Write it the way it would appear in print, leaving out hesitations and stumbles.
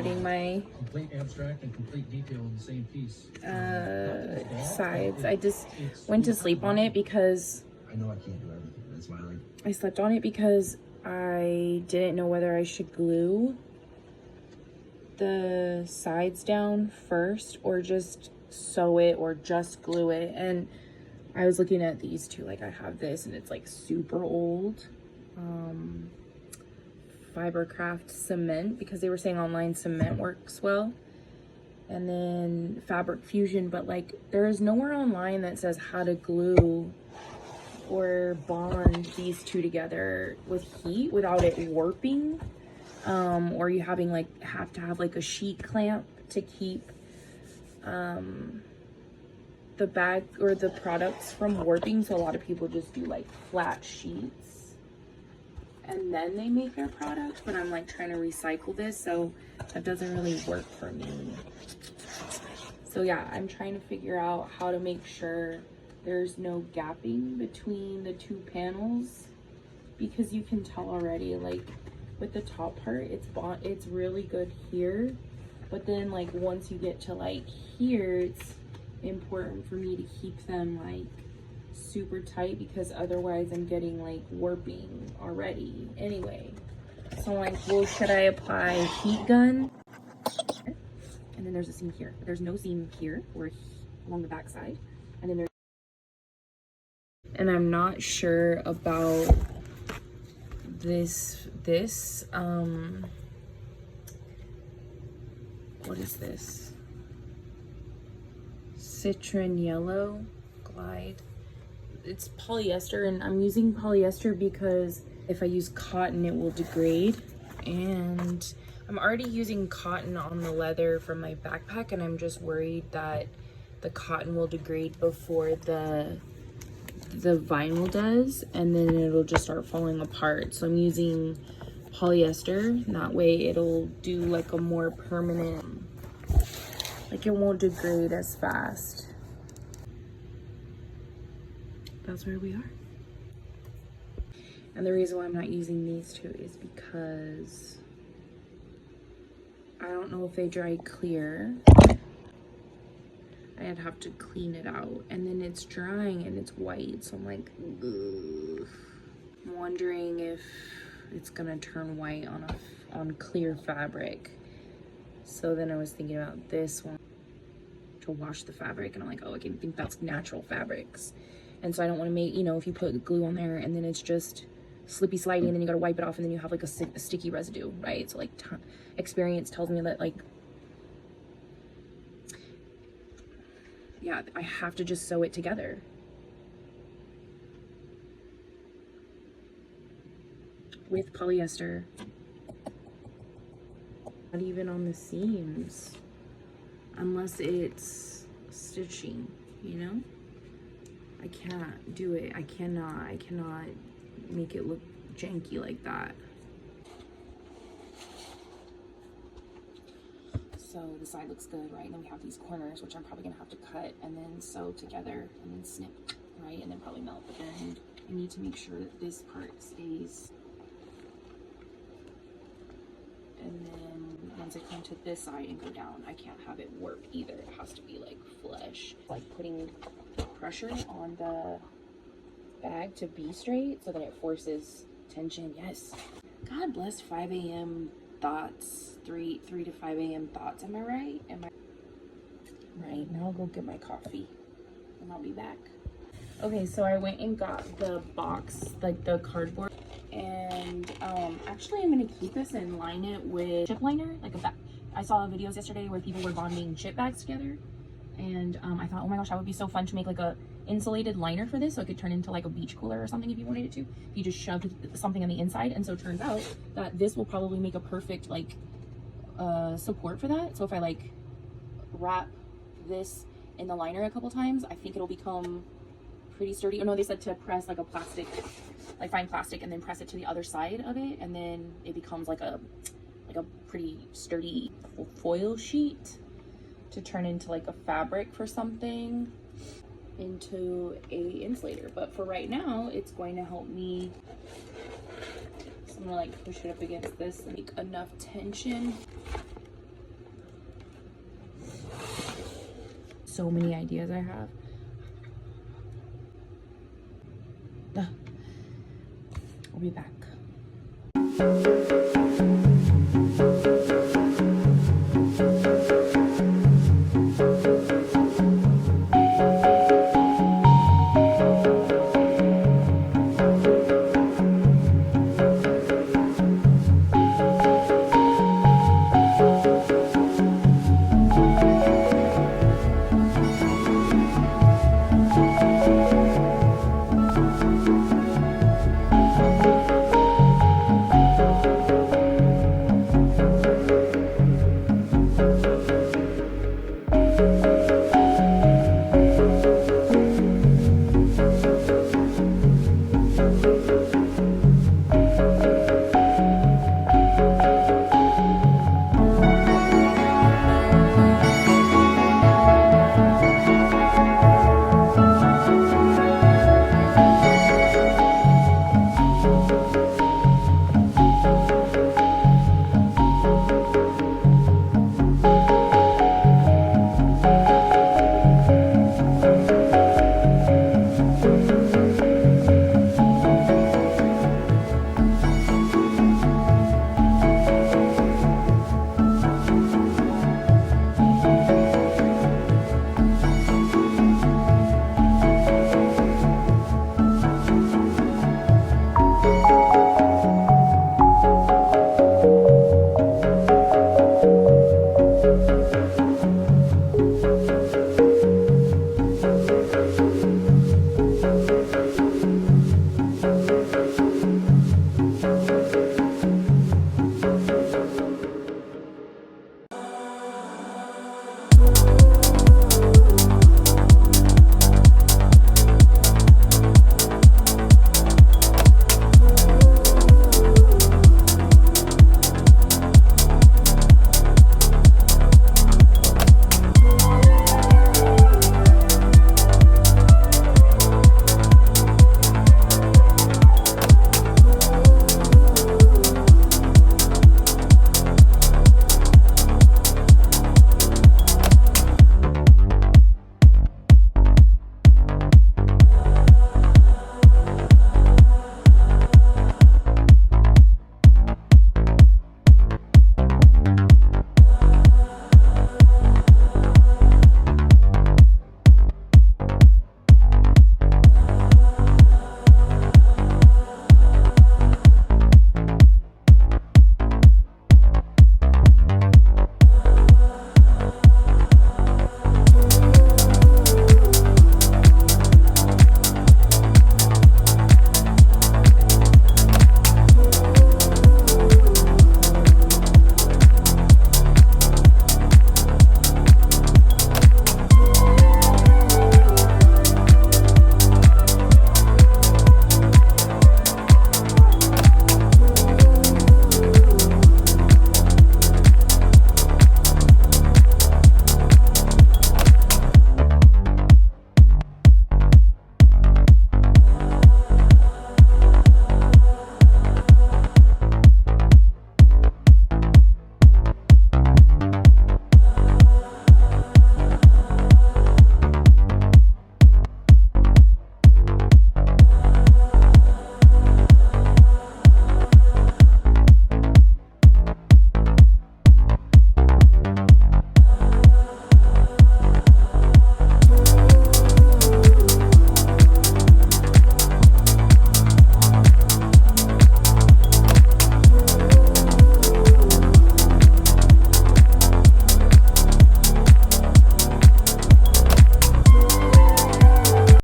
adding my complete abstract and complete detail in the same piece. Sides. I just went to sleep on it because I know I can't do everything. That's why I slept on it because I didn't know whether I should glue the sides down first or just sew it or just glue it. And I was looking at these two, like I have this and it's like super old Fibercraft cement, because they were saying online cement works well, and then Fabric Fusion, but like there is nowhere online that says how to glue or bond these two together with heat without it warping, or you have to have like a sheet clamp to keep the bag or the products from warping. So a lot of people just do like flat sheets and then they make their product, but I'm like trying to recycle this, so that doesn't really work for me. So yeah, I'm trying to figure out how to make sure there's no gapping between the two panels, because you can tell already, like with the top part, it's really good here, but then like once you get to like here, it's important for me to keep them like super tight, because otherwise I'm getting like warping already anyway. So I'm like, well, should I apply heat gun? And then there's a seam here, but there's no seam here or along the back side. And then and I'm not sure about this what is this? Citron yellow glide. It's polyester, and I'm using polyester because if I use cotton it will degrade, and I'm already using cotton on the leather from my backpack, and I'm just worried that the cotton will degrade before the vinyl does, and then it'll just start falling apart. So I'm using polyester, and that way it'll do like a more permanent, like it won't degrade as fast. That's where we are. And the reason why I'm not using these two is because I don't know if they dry clear. I'd have to clean it out, and then it's drying and it's white, so I'm like, ugh. I'm wondering if it's gonna turn white on clear fabric. So then I was thinking about this one to wash the fabric, and I'm like, oh, I can think that's natural fabrics. And so I don't want to make, you know, if you put glue on there and then it's just slippy sliding and then you got to wipe it off and then you have like a sticky residue, right? So like experience tells me that, like, yeah, I have to just sew it together. With polyester. Not even on the seams. Unless it's stitching, you know? I can't do it. I cannot make it look janky like that. So the side looks good, right? And then we have these corners, which I'm probably gonna have to cut and then sew together and then snip, right? And then probably melt. But then I need to make sure that this part stays. And then once I come to this side and go down, I can't have it warp either. It has to be like flush. Like putting pressure on the bag to be straight so that it forces tension. Yes. God bless 5 a.m. thoughts. 3 to 5 a.m. thoughts. Am I right? Right, now I'll go get my coffee and I'll be back. Okay, so I went and got the box, like the cardboard, and actually I'm gonna keep this and line it with chip liner, like a bag. I saw videos yesterday where people were bonding chip bags together, and I thought, oh my gosh, that would be so fun to make like a insulated liner for this, so it could turn into like a beach cooler or something if you wanted it to. If you just shoved something on the inside. And so it turns out that this will probably make a perfect like support for that. So if I like wrap this in the liner a couple times, I think it'll become pretty sturdy. Oh no, they said to press like a plastic, like fine plastic, and then press it to the other side of it, and then it becomes like a pretty sturdy foil sheet to turn into like a fabric for something, into a insulator. But for right now, it's going to help me. So I'm gonna like push it up against this and make enough tension so many ideas I have. I'll be back.